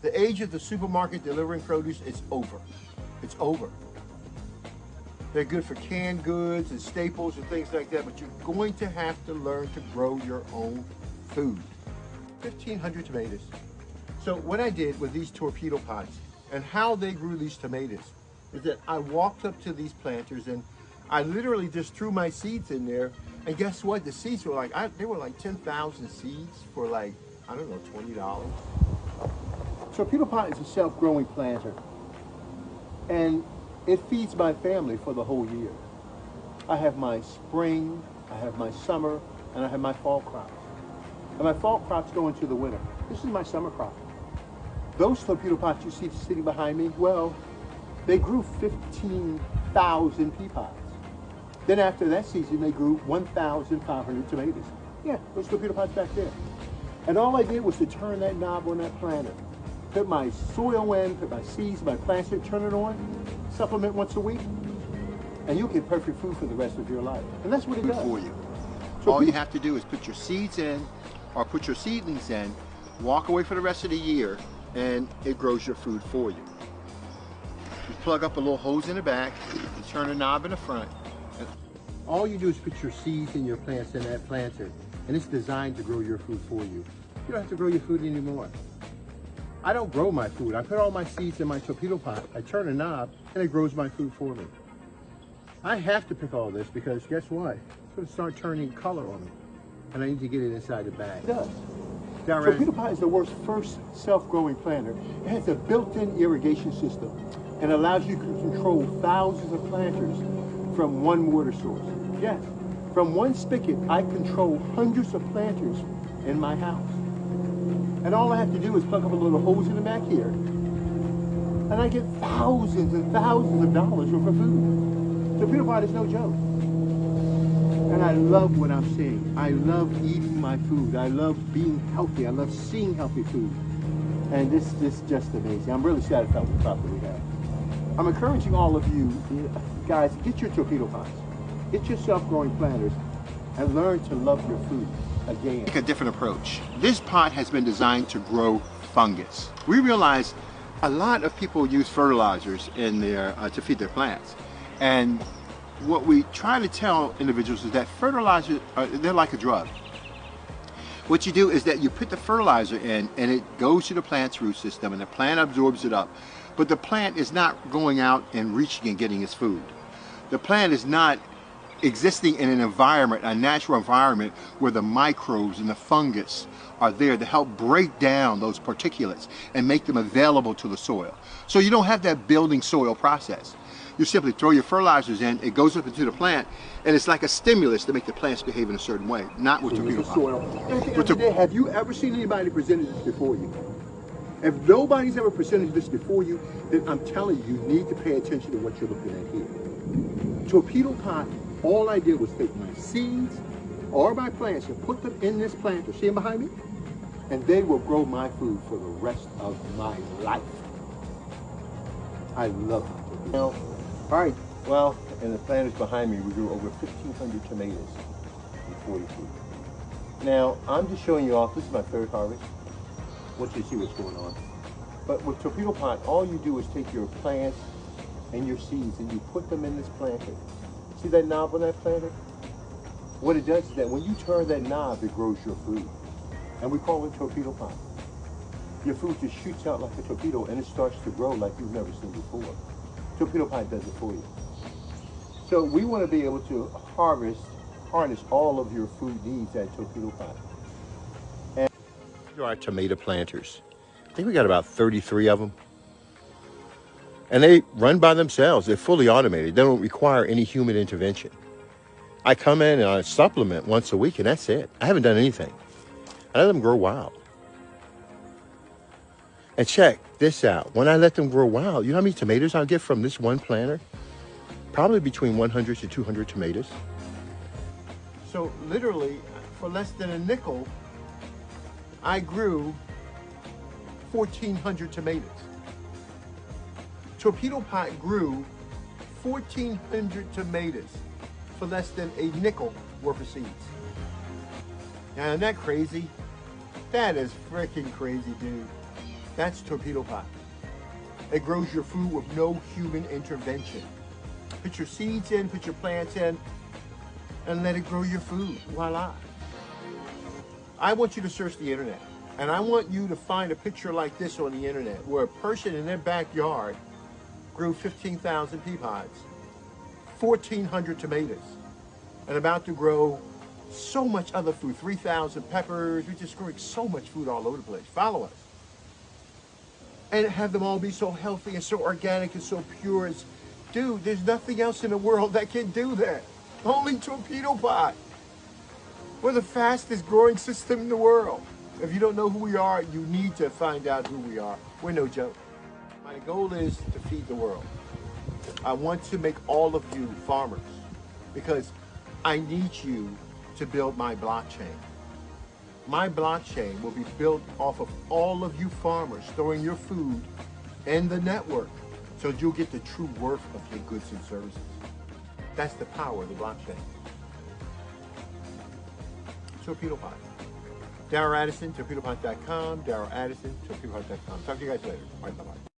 The age of the supermarket delivering produce is over. It's over. They're good for canned goods and staples and things like that, but you're going to have to learn to grow your own food. 1,500 tomatoes. So what I did with these torpedo pots and how they grew these tomatoes is that I walked up to these planters and I literally just threw my seeds in there. And guess what? The seeds were like, they were like 10,000 seeds for like, I don't know, $20. Torpedo pot is a self-growing planter. And it feeds my family for the whole year. I have my spring, I have my summer, and I have my fall crops. And my fall crops go into the winter. This is my summer crop. Those torpedo pots you see sitting behind me, well, they grew 15,000 pea pods. Then after that season, they grew 1,500 tomatoes. Yeah, those torpedo pots back there. And all I did was to turn that knob on that planter, put my soil in, put my seeds, my plants in, turn it on, supplement once a week, and you'll get perfect food for the rest of your life. And that's what it does for you. So all you have to do is put your seeds in, or put your seedlings in, walk away for the rest of the year, and it grows your food for you. You plug up a little hose in the back, you turn a knob in the front. All you do is put your seeds and your plants in that planter, and it's designed to grow your food for you. You don't have to grow your food anymore. I don't grow my food. I put all my seeds in my torpedo pot, I turn a knob, and it grows my food for me. I have to pick all this because guess what? It's going to start turning color on me, and I need to get it inside the bag. It does. Torpedo pot is the world's first self-growing planter. It has a built-in irrigation system and allows you to control thousands of planters from one water source. Yes, from one spigot, I control hundreds of planters in my house. And all I have to do is plug up a little hose in the back here, and I get thousands and thousands of dollars worth of food. Torpedo pot is no joke. And I love what I'm seeing. I love eating my food. I love being healthy. I love seeing healthy food. And this is just amazing. I'm really satisfied with the crop that we have. I'm encouraging all of you, guys, get your torpedo pots. Get your self-growing planters and learn to love your food again. Take a different approach. This pot has been designed to grow fungus. We realize a lot of people use fertilizers in their to feed their plants. And what we try to tell individuals is that fertilizers, they're like a drug. What you do is that you put the fertilizer in and it goes to the plant's root system and the plant absorbs it up. But the plant is not going out and reaching and getting its food. The plant is not existing in an environment, a natural environment, where the microbes and the fungus are there to help break down those particulates and make them available to the soil. So you don't have that building soil process. You simply throw your fertilizers in, it goes up into the plant, and it's like a stimulus to make the plants behave in a certain way, not with torpedo pot. At the end of the day, have you ever seen anybody presented this before you? If nobody's ever presented this before you, then I'm telling you, you need to pay attention to what you're looking at here. Torpedo pot, all I did was take my seeds or my plants and put them in this planter. See them behind me? And they will grow my food for the rest of my life. I love it. Now, all right, well, and the planters behind me, we grew over 1,500 tomatoes in 40 feet. Now, I'm just showing you off. This is my third harvest. Once you see what's going on. But with torpedo pot, all you do is take your plants and your seeds and you put them in this planter. See that knob on that planter? What it does is that when you turn that knob, it grows your food. And we call it torpedo pot. Your food just shoots out like a torpedo and it starts to grow like you've never seen before. Torpedo pot does it for you. So we want to be able to harness all of your food needs at torpedo pot. And here are our tomato planters. I think we got about 33 of them. And they run by themselves. They're fully automated. They don't require any human intervention. I come in and I supplement once a week and that's it. I haven't done anything. I let them grow wild. And check this out. When I let them grow wild, you know how many tomatoes I'll get from this one planter? Probably between 100 to 200 tomatoes. So literally, for less than a nickel, I grew 1,400 tomatoes. Torpedo pot grew 1,400 tomatoes for less than a nickel worth of seeds. Now, isn't that crazy? That is freaking crazy, dude. That's Torpedo Pot. It grows your food with no human intervention. Put your seeds in, put your plants in, and let it grow your food. Voila. I want you to search the internet, and I want you to find a picture like this on the internet where a person in their backyard grew 15,000 pea pods, 1,400 tomatoes, and about to grow so much other food, 3,000 peppers. We're just growing so much food all over the place. Follow us. And have them all be so healthy and so organic and so pure. Dude, there's nothing else in the world that can do that. Only Torpedo Pot. We're the fastest growing system in the world. If you don't know who we are, you need to find out who we are. We're no joke. My goal is to feed the world. I want to make all of you farmers because I need you to build my blockchain. My blockchain will be built off of all of you farmers storing your food in the network so you'll get the true worth of your goods and services. That's the power of the blockchain. Torpedo Pot. Darrell Addison, torpedopot.com. Darrell Addison, torpedopot.com. Talk to you guys later. All right, bye-bye.